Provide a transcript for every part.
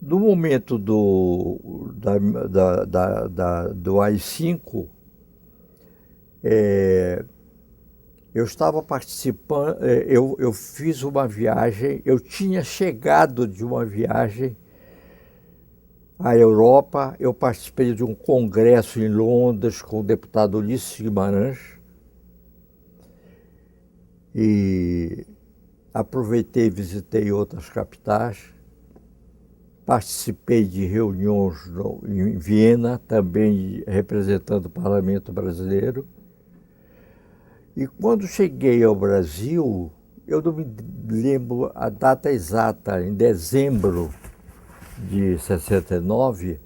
No momento do AI-5, eu estava participando, eu fiz uma viagem, eu tinha chegado de uma viagem à Europa, eu participei de um congresso em Londres com o deputado Ulisses Guimarães e aproveitei e visitei outras capitais. Participei de reuniões em Viena, também representando o Parlamento Brasileiro. E quando cheguei ao Brasil, eu não me lembro a data exata, em dezembro de 69,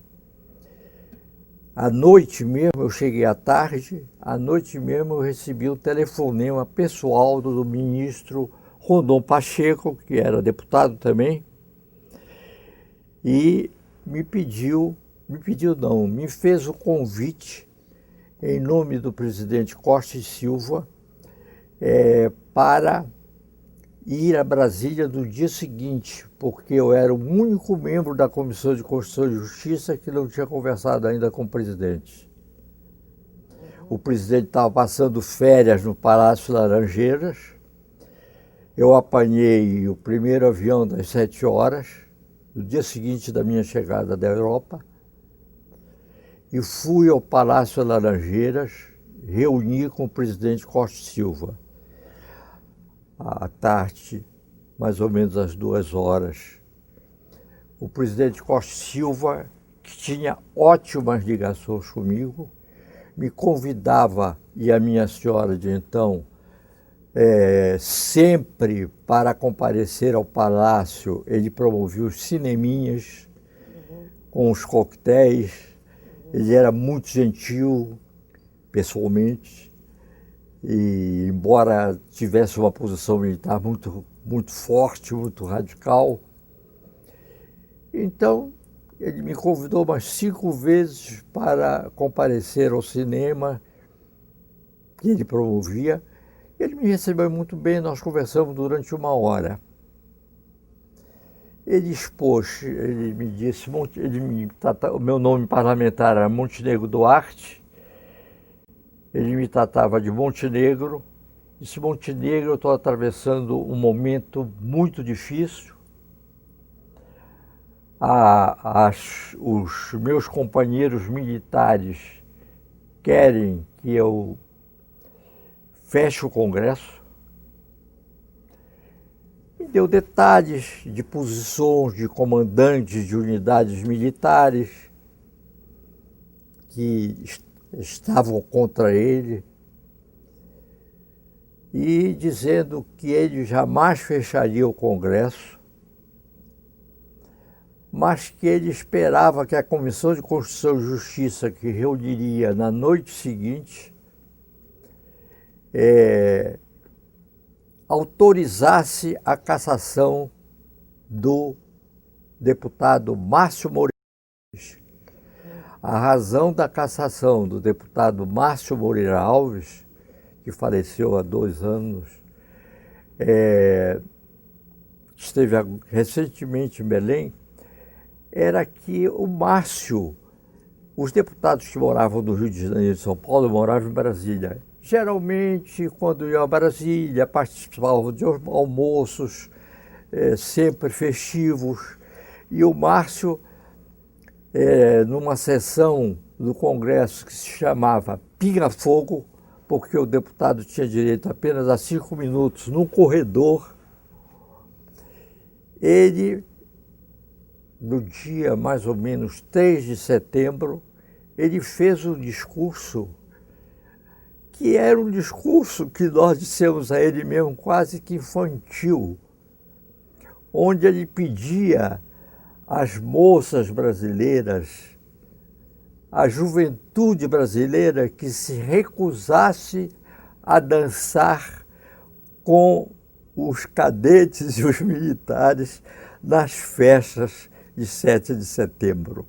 à noite mesmo, eu cheguei à tarde, à noite mesmo eu recebi um telefonema pessoal do ministro Rondon Pacheco, que era deputado também, e me fez o convite, em nome do presidente Costa e Silva, para ir a Brasília no dia seguinte, porque eu era o único membro da Comissão de Constituição e Justiça que não tinha conversado ainda com o presidente. O presidente estava passando férias no Palácio Laranjeiras, eu apanhei o primeiro avião das 7 horas, no dia seguinte da minha chegada da Europa, e fui ao Palácio Laranjeiras reunir com o presidente Costa e Silva. À tarde, mais ou menos às 2 horas, o presidente Costa e Silva, que tinha ótimas ligações comigo, me convidava, e a minha senhora de então, sempre para comparecer ao palácio, ele promovia os cineminhas com os coquetéis. Ele era muito gentil, pessoalmente, e embora tivesse uma posição militar muito, muito forte, muito radical, então ele me convidou umas 5 vezes para comparecer ao cinema que ele promovia. Ele me recebeu muito bem, nós conversamos durante 1 hora. Ele expôs, ele me disse, o meu nome parlamentar era Montenegro Duarte, ele me tratava de Montenegro. Disse: Montenegro, eu estou atravessando um momento muito difícil. Os meus companheiros militares querem que eu feche o Congresso. Me deu detalhes de posições de comandantes de unidades militares que estavam contra ele, e dizendo que ele jamais fecharia o Congresso, mas que ele esperava que a Comissão de Constituição e Justiça, que reuniria na noite seguinte, autorizasse a cassação do deputado Márcio Moreira. A razão da cassação do deputado Márcio Moreira Alves, que faleceu há 2 anos, esteve recentemente em Belém, era que o Márcio, os deputados que moravam no Rio de Janeiro e São Paulo, moravam em Brasília. Geralmente, quando iam a Brasília, participavam de almoços sempre festivos, e o Márcio, numa sessão do Congresso que se chamava Pinga-Fogo, porque o deputado tinha direito apenas a 5 minutos num corredor, ele, no dia mais ou menos 3 de setembro, ele fez um discurso que era um discurso que nós dissemos a ele mesmo quase que infantil, onde ele pedia às moças brasileiras, à juventude brasileira, que se recusasse a dançar com os cadetes e os militares nas festas de 7 de setembro.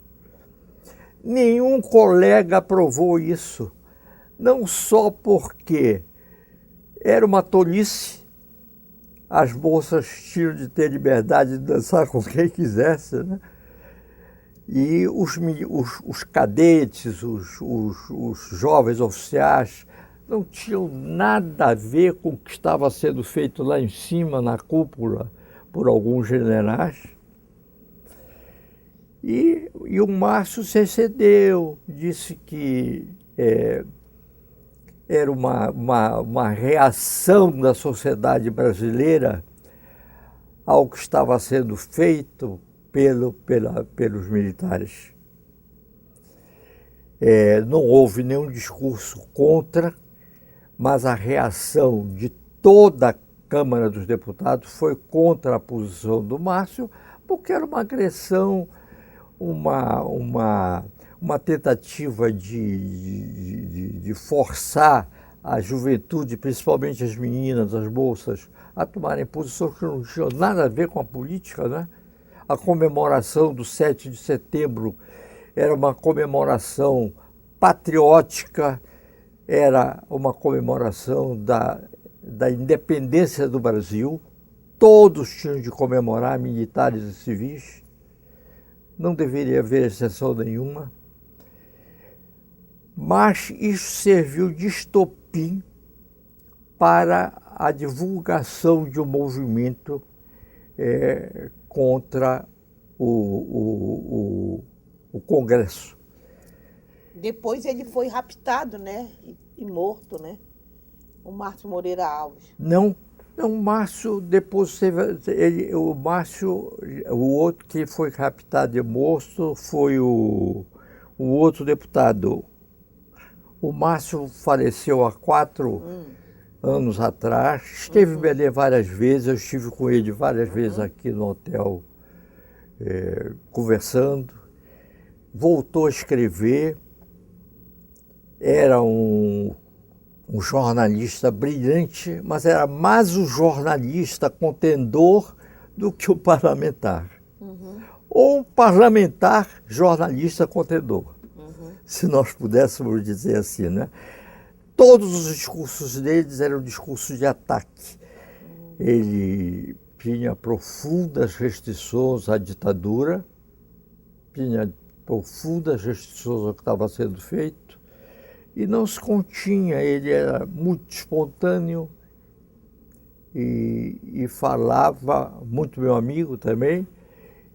Nenhum colega aprovou isso, não só porque era uma tolice, as moças tinham de ter liberdade de dançar com quem quisesse, né? E os cadetes, os jovens oficiais, não tinham nada a ver com o que estava sendo feito lá em cima, na cúpula, por alguns generais. E o Márcio se excedeu, disse que era uma reação da sociedade brasileira ao que estava sendo feito pelos militares. Não houve nenhum discurso contra, mas a reação de toda a Câmara dos Deputados foi contra a posição do Márcio, porque era uma agressão, uma tentativa de forçar a juventude, principalmente as meninas, as moças, a tomarem posições que não tinham nada a ver com a política, né? A comemoração do 7 de setembro era uma comemoração patriótica, era uma comemoração da independência do Brasil. Todos tinham de comemorar, militares e civis. Não deveria haver exceção nenhuma. Mas isso serviu de estopim para a divulgação de um movimento contra o Congresso. Depois ele foi raptado, né? E morto, né? O Márcio Moreira Alves. Não, o Márcio depois teve. O outro que foi raptado e morto foi o outro deputado. O Márcio faleceu há 4 anos atrás. Esteve em Belém várias vezes, eu estive com ele várias vezes aqui no hotel, conversando. Voltou a escrever. Era um jornalista brilhante, mas era mais o jornalista contendor do que o parlamentar. Ou um parlamentar jornalista contendor, se nós pudéssemos dizer assim, né? Todos os discursos deles eram discursos de ataque. Ele tinha profundas restrições à ditadura, tinha profundas restrições ao que estava sendo feito, e não se continha. Ele era muito espontâneo e falava, muito meu amigo também,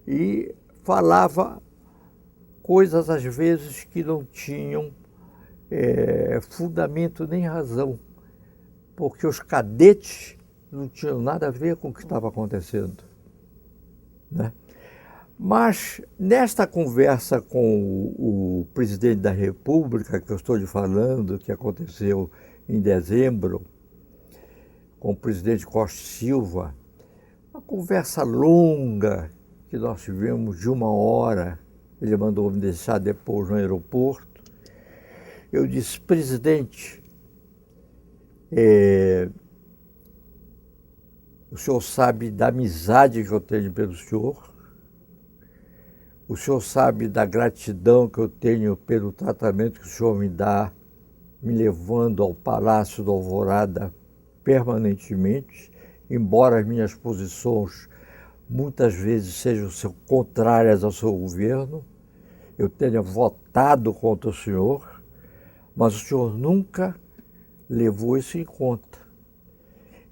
e falava coisas às vezes que não tinham fundamento nem razão, porque os cadetes não tinham nada a ver com o que estava acontecendo, né? Mas nesta conversa com o presidente da República, que eu estou lhe falando, que aconteceu em dezembro, com o presidente Costa e Silva, uma conversa longa que nós tivemos de 1 hora, ele mandou me deixar depois no aeroporto. Eu disse: presidente, o senhor sabe da amizade que eu tenho pelo senhor, o senhor sabe da gratidão que eu tenho pelo tratamento que o senhor me dá, me levando ao Palácio da Alvorada permanentemente, embora as minhas posições muitas vezes sejam contrárias ao seu governo, eu tenha votado contra o senhor, mas o senhor nunca levou isso em conta.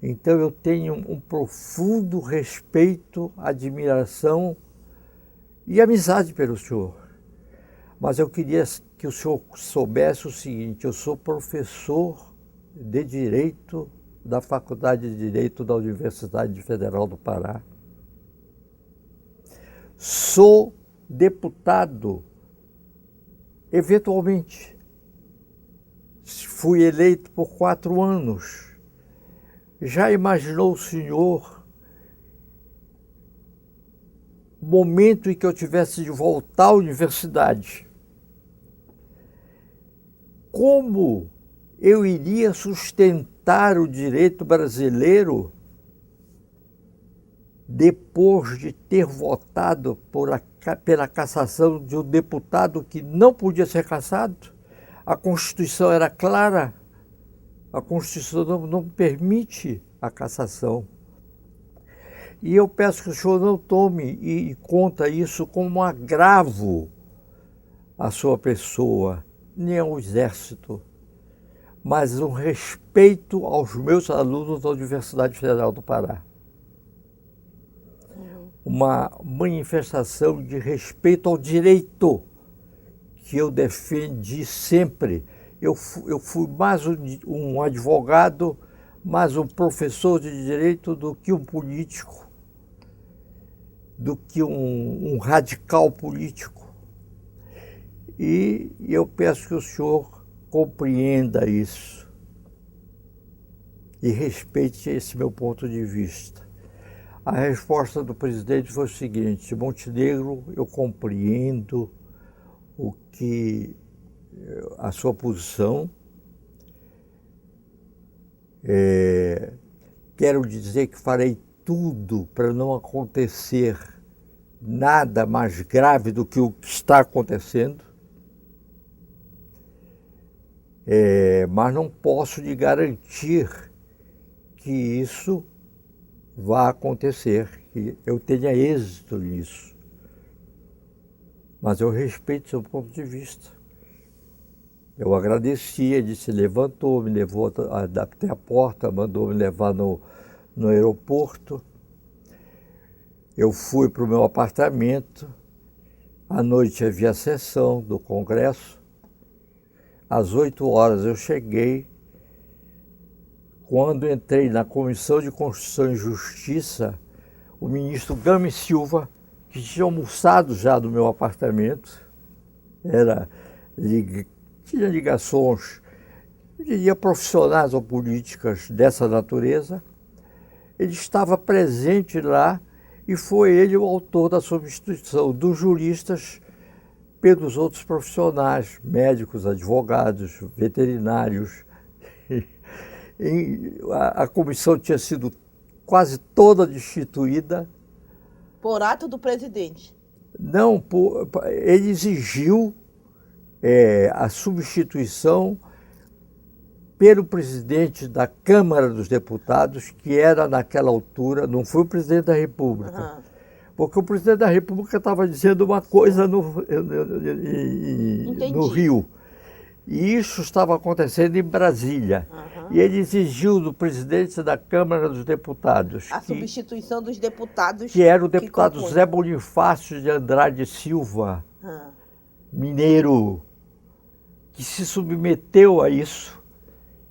Então eu tenho um profundo respeito, admiração e amizade pelo senhor. Mas eu queria que o senhor soubesse o seguinte: eu sou professor de Direito da Faculdade de Direito da Universidade Federal do Pará. Sou deputado, eventualmente. Fui eleito por 4 anos. Já imaginou o senhor o momento em que eu tivesse de voltar à universidade? Como eu iria sustentar o direito brasileiro depois de ter votado pela cassação de um deputado que não podia ser cassado? A Constituição era clara, a Constituição não permite a cassação. E eu peço que o senhor não tome e conta isso como um agravo à sua pessoa, nem ao Exército, mas um respeito aos meus alunos da Universidade Federal do Pará. Uma manifestação de respeito ao direito que eu defendi sempre. Eu fui mais um advogado, mais um professor de direito do que um político, do que um radical político. E eu peço que o senhor compreenda isso e respeite esse meu ponto de vista. A resposta do presidente foi o seguinte: Montenegro, eu compreendo a sua posição. Quero dizer que farei tudo para não acontecer nada mais grave do que o que está acontecendo. Mas não posso lhe garantir que isso vai acontecer, que eu tenha êxito nisso. Mas eu respeito seu ponto de vista. Eu agradeci, ele se levantou, me levou até a porta, mandou me levar no aeroporto. Eu fui para o meu apartamento, à noite havia a sessão do Congresso. Às 8 horas eu cheguei. Quando entrei na Comissão de Constituição e Justiça, o ministro Gomes Silva, que tinha almoçado já no meu apartamento, tinha ligações, eu diria, profissionais ou políticas dessa natureza, ele estava presente lá e foi ele o autor da substituição dos juristas pelos outros profissionais, médicos, advogados, veterinários. A comissão tinha sido quase toda destituída. Por ato do presidente? Não, ele exigiu a substituição pelo presidente da Câmara dos Deputados, que era naquela altura, não foi o presidente da República, porque o presidente da República estava dizendo uma coisa no Rio. E isso estava acontecendo em Brasília. E ele exigiu do presidente da Câmara dos Deputados a substituição dos deputados. Que era o deputado Zé Bonifácio de Andrade Silva, mineiro, que se submeteu a isso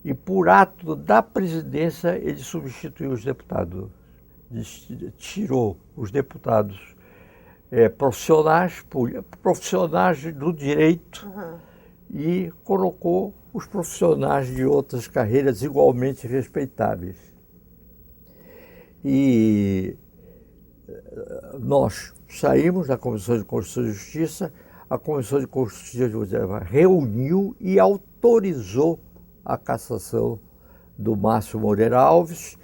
e, por ato da presidência, ele substituiu os deputados. Tirou os deputados profissionais do direito, e colocou os profissionais de outras carreiras igualmente respeitáveis. E nós saímos da Comissão de Constituição e Justiça, a Comissão de Constituição e Justiça reuniu e autorizou a cassação do Márcio Moreira Alves.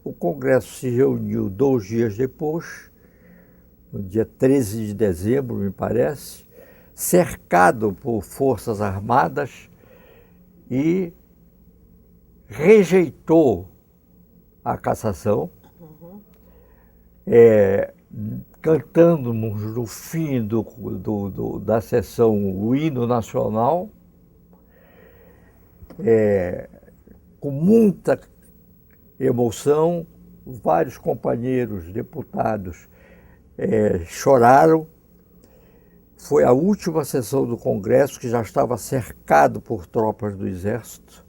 O Congresso se reuniu 2 dias depois, no dia 13 de dezembro, me parece, cercado por forças armadas, e rejeitou a cassação, cantando no fim da sessão o hino nacional, com muita emoção. Vários companheiros deputados choraram. Foi a última sessão do Congresso, que já estava cercado por tropas do Exército.